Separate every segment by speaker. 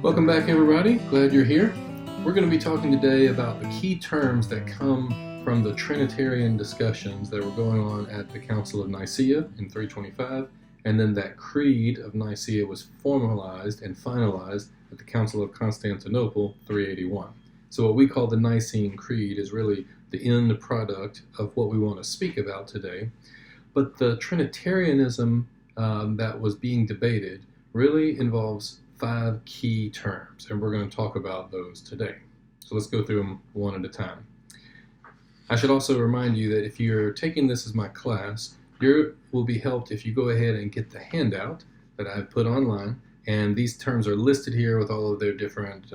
Speaker 1: Welcome back, everybody. Glad you're here. We're going to be talking today about the key terms that come from the Trinitarian discussions that were going on at the Council of Nicaea in 325, and then that Creed of Nicaea was formalized and finalized at the Council of Constantinople 381. So what we call the Nicene Creed is really the end product of what we want to speak about today. But the Trinitarianism that was being debated really involves 5 key terms, and we're going to talk about those today. So let's go through them one at a time. I should also remind you that if you're taking this as my class, you will be helped if you go ahead and get the handout that I've put online, and these terms are listed here with all of their different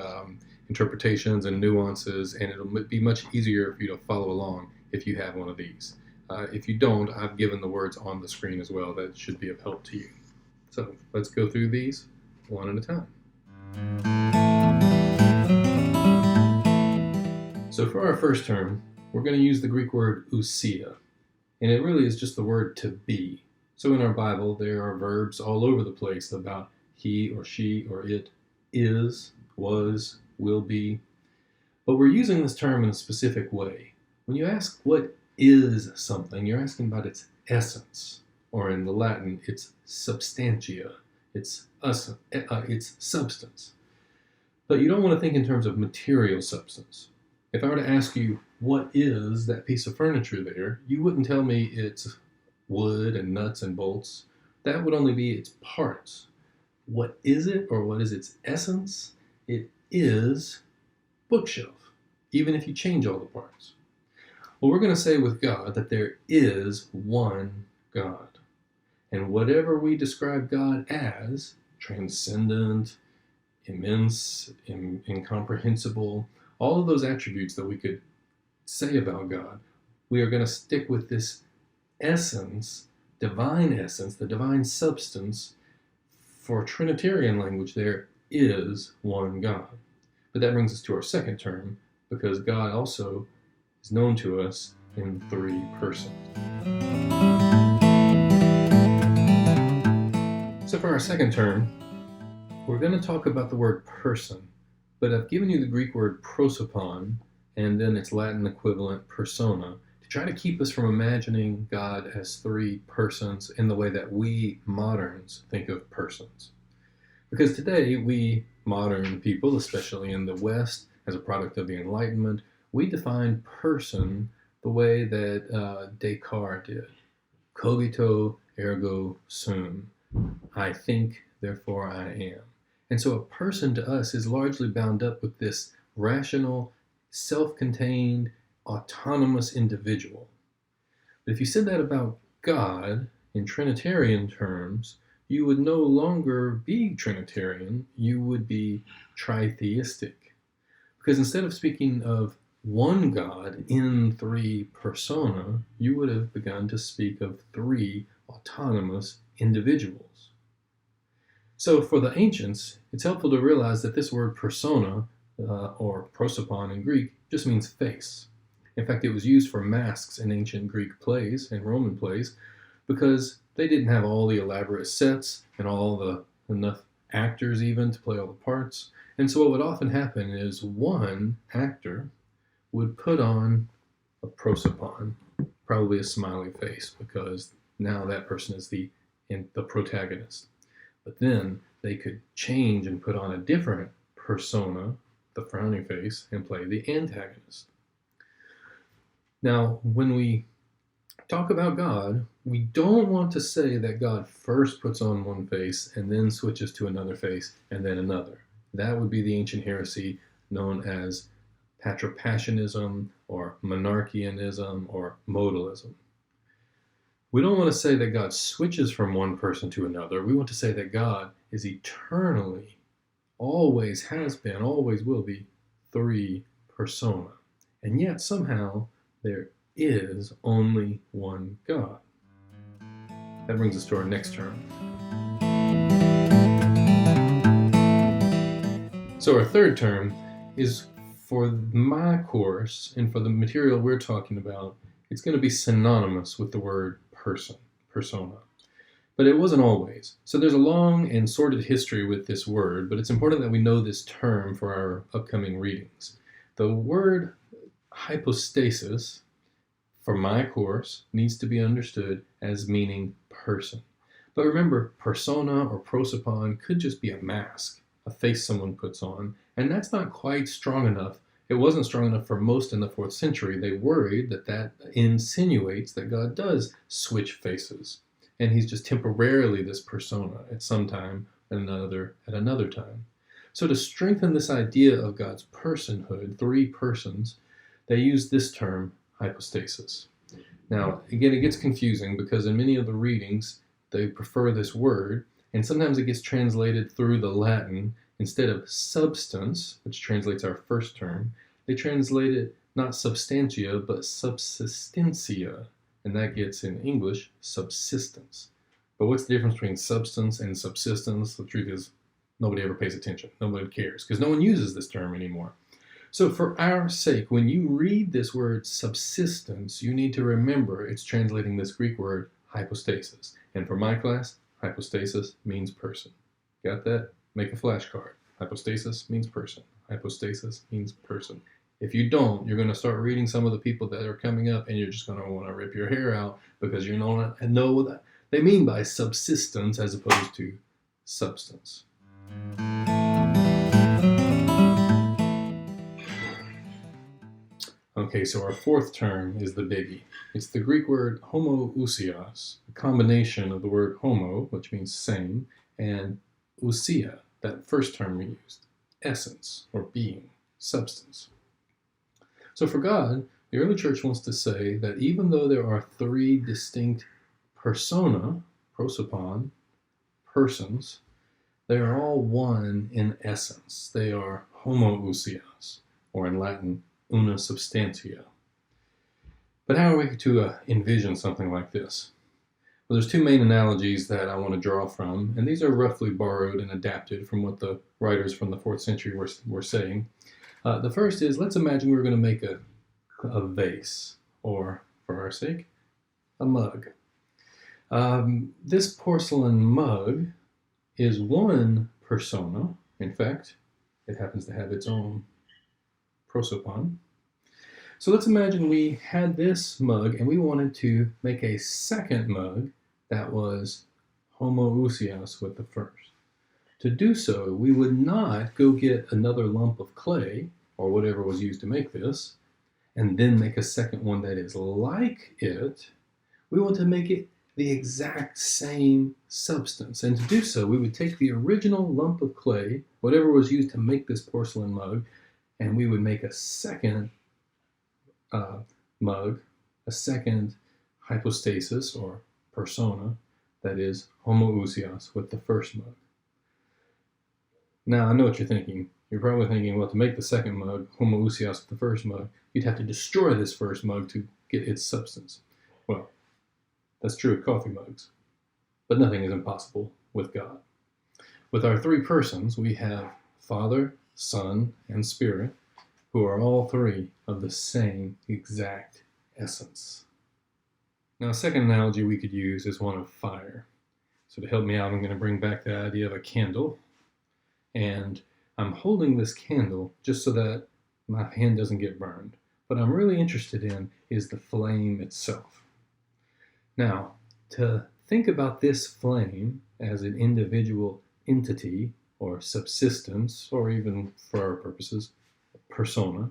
Speaker 1: interpretations and nuances, and it'll be much easier for you to follow along if you have one of these. If you don't, I've given the words on the screen as well that should be of help to you. So let's go through these one at a time. So for our first term, we're going to use the Greek word ousia, and it really is just the word to be. So in our Bible, there are verbs all over the place about he or she or it is, was, will be. But we're using this term in a specific way. When you ask what is something, you're asking about its essence, or in the Latin, its substantia, its substance. But you don't want to think in terms of material substance. If I were to ask you, what is that piece of furniture there, you wouldn't tell me it's wood and nuts and bolts. That would only be its parts. What is it, or what is its essence? It is bookshelf, even if you change all the parts. Well, we're going to say with God that there is one God. And whatever we describe God as, transcendent, immense, incomprehensible, all of those attributes that we could say about God, we are going to stick with this essence, the divine substance. For Trinitarian language, there is one God. But that brings us to our second term, because God also is known to us in 3 persons. So for our second term, we're going to talk about the word person, but I've given you the Greek word prosopon and then its Latin equivalent persona to try to keep us from imagining God as 3 persons in the way that we moderns think of persons. Because today, we modern people, especially in the West, as a product of the Enlightenment, we define person the way that Descartes did. Cogito ergo sum. I think, therefore I am. And so a person to us is largely bound up with this rational, self-contained, autonomous individual. But if you said that about God in Trinitarian terms, you would no longer be Trinitarian, you would be tritheistic. Because instead of speaking of one God in 3 persona, you would have begun to speak of 3 autonomous individuals. So for the ancients, it's helpful to realize that this word persona, or prosopon in Greek, just means face. In fact, it was used for masks in ancient Greek plays and Roman plays because they didn't have all the elaborate sets and enough actors even to play all the parts. And so what would often happen is one actor would put on a prosopon, probably a smiley face, because now that person is the protagonist. But then they could change and put on a different persona, the frowning face, and play the antagonist. Now, when we talk about God, we don't want to say that God first puts on one face and then switches to another face and then another. That would be the ancient heresy known as patripassionism or monarchianism or modalism. We don't want to say that God switches from one person to another. We want to say that God is eternally, always has been, always will be 3 persona. And yet somehow there is only one God. That brings us to our next term. So our third term is, for my course and for the material we're talking about, it's going to be synonymous with the word person, persona. But it wasn't always. So there's a long and sordid history with this word, but it's important that we know this term for our upcoming readings. The word hypostasis, for my course, needs to be understood as meaning person. But remember, persona or prosopon could just be a mask, a face someone puts on, and that's not quite strong enough. It wasn't strong enough for most in the 4th century. They worried that that insinuates that God does switch faces, and he's just temporarily this persona at some time and at another time. So to strengthen this idea of God's personhood, 3 persons, they use this term, hypostasis. Now, again, it gets confusing because in many of the readings, they prefer this word, and sometimes it gets translated through the Latin. Instead of substance, which translates our first term, they translate it not substantia, but subsistencia, and that gets in English subsistence. But what's the difference between substance and subsistence? The truth is, nobody ever pays attention. Nobody cares, because no one uses this term anymore. So for our sake, when you read this word subsistence, you need to remember it's translating this Greek word hypostasis. And for my class, hypostasis means person. Got that? Make a flashcard. Hypostasis means person. Hypostasis means person. If you don't, you're going to start reading some of the people that are coming up, and you're just going to want to rip your hair out because you know what they mean by subsistence as opposed to substance. Okay, so our 4th term is the biggie. It's the Greek word homoousios, a combination of the word homo, which means same, and ousia, that first term we used, essence or being, substance. So for God, the early church wants to say that even though there are 3 distinct persona, prosopon, persons, they are all one in essence. They are homoousios, or in Latin, una substantia. But how are we to envision something like this? Well, there's 2 main analogies that I want to draw from, and these are roughly borrowed and adapted from what the writers from the 4th century were saying. The first is, let's imagine we're going to make a vase, or, for our sake, a mug. This porcelain mug is one persona. In fact, it happens to have its own prosopon. So let's imagine we had this mug and we wanted to make a second mug that was homoousios with the first. To do so, we would not go get another lump of clay or whatever was used to make this and then make a second one that is like it. We want to make it the exact same substance. And to do so, we would take the original lump of clay, whatever was used to make this porcelain mug, and we would make a second mug, a second hypostasis or persona, that is homoousios with the first mug. Now, I know what you're thinking. You're probably thinking, well, to make the second mug, homoousios with the first mug, you'd have to destroy this first mug to get its substance. Well, that's true of coffee mugs, but nothing is impossible with God. With our 3 persons, we have Father, Son, and Spirit, who are all 3 of the same exact essence. Now, a second analogy we could use is one of fire. So to help me out, I'm going to bring back the idea of a candle. And I'm holding this candle just so that my hand doesn't get burned. What I'm really interested in is the flame itself. Now, to think about this flame as an individual entity or subsistence, or even for our purposes, persona,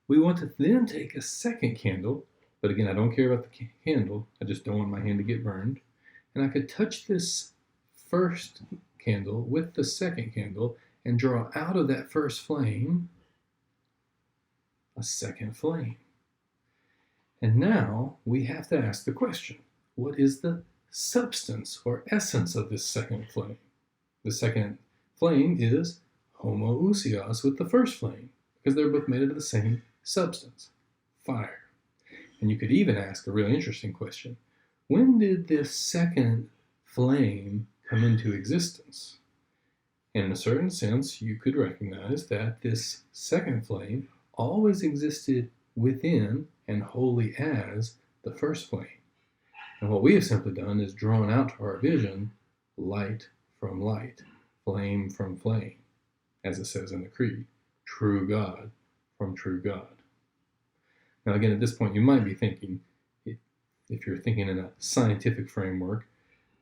Speaker 1: we want to then take a second candle, but again, I don't care about the candle, I just don't want my hand to get burned, and I could touch this first candle with the second candle and draw out of that first flame a second flame. And now we have to ask the question, what is the substance or essence of this second flame? The second flame is homoousios with the first flame, because they're both made out of the same substance, fire. And you could even ask a really interesting question. When did this second flame come into existence? In a certain sense, you could recognize that this second flame always existed within and wholly as the first flame. And what we have simply done is drawn out to our vision light from light, flame from flame, as it says in the Creed, true God from true God. Now again, at this point you might be thinking, if you're thinking in a scientific framework,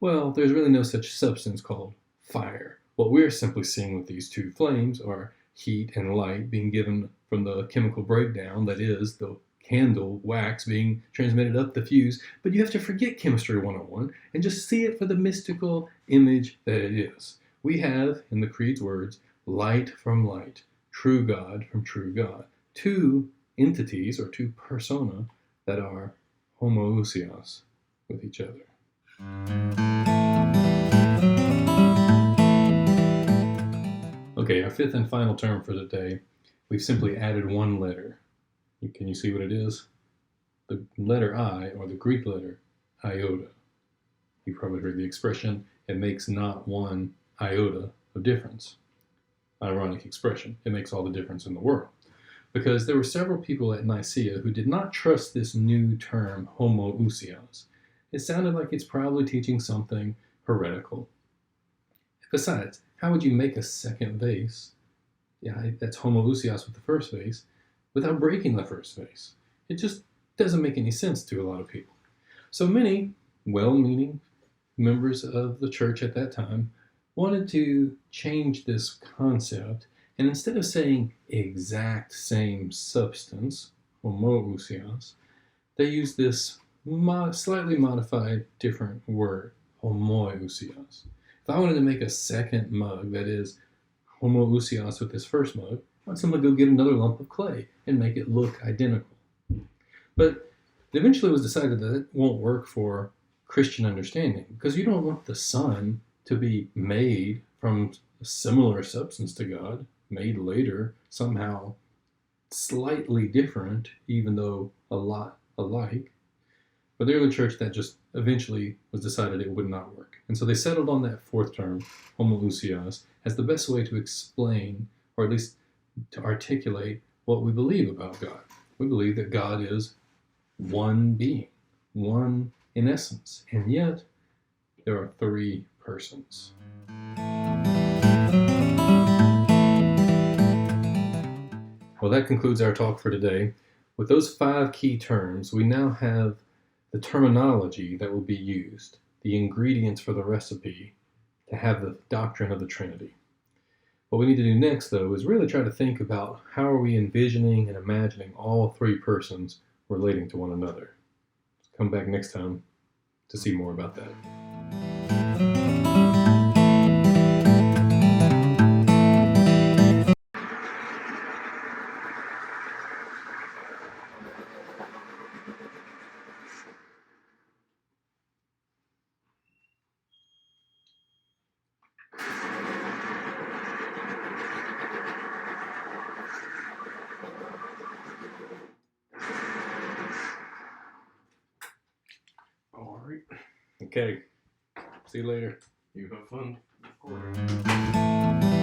Speaker 1: well, there's really no such substance called fire. What we're simply seeing with these two flames are heat and light being given from the chemical breakdown, that is, the candle wax being transmitted up the fuse. But you have to forget Chemistry 101 and just see it for the mystical image that it is. We have, in the Creed's words, light from light, true God from true God. Two entities, or two persona, that are homoousios with each other. Okay, our fifth and final term for today, we've simply added one letter. Can you see what it is? The letter I, or the Greek letter iota. You've probably heard the expression, it makes not one iota of difference. Ironic expression. It makes all the difference in the world. Because there were several people at Nicaea who did not trust this new term, homoousios. It sounded like it's probably teaching something heretical. Besides, how would you make a second vase? Yeah, that's homoousios with the first vase, without breaking the first vase. It just doesn't make any sense to a lot of people. So many well-meaning members of the church at that time wanted to change this concept, and instead of saying exact same substance, homoousios, they used this slightly modified different word, homoiousios. If I wanted to make a second mug that is homoousios with this first mug, I'd simply go get another lump of clay and make it look identical. But it eventually was decided that it won't work for Christian understanding, because you don't want the Son to be made from a similar substance to God, made later, somehow slightly different, even though a lot alike. For the early church, that just eventually was decided it would not work. And so they settled on that fourth term, homoousios, as the best way to explain, or at least to articulate, what we believe about God. We believe that God is one being, one in essence, and yet there are three persons. Well, that concludes our talk for today. With those 5 key terms, we now have the terminology that will be used, the ingredients for the recipe to have the doctrine of the Trinity. What we need to do next, though, is really try to think about how are we envisioning and imagining all 3 persons relating to one another. Come back next time to see more about that. All right. Okay. See you later.
Speaker 2: You have fun recording.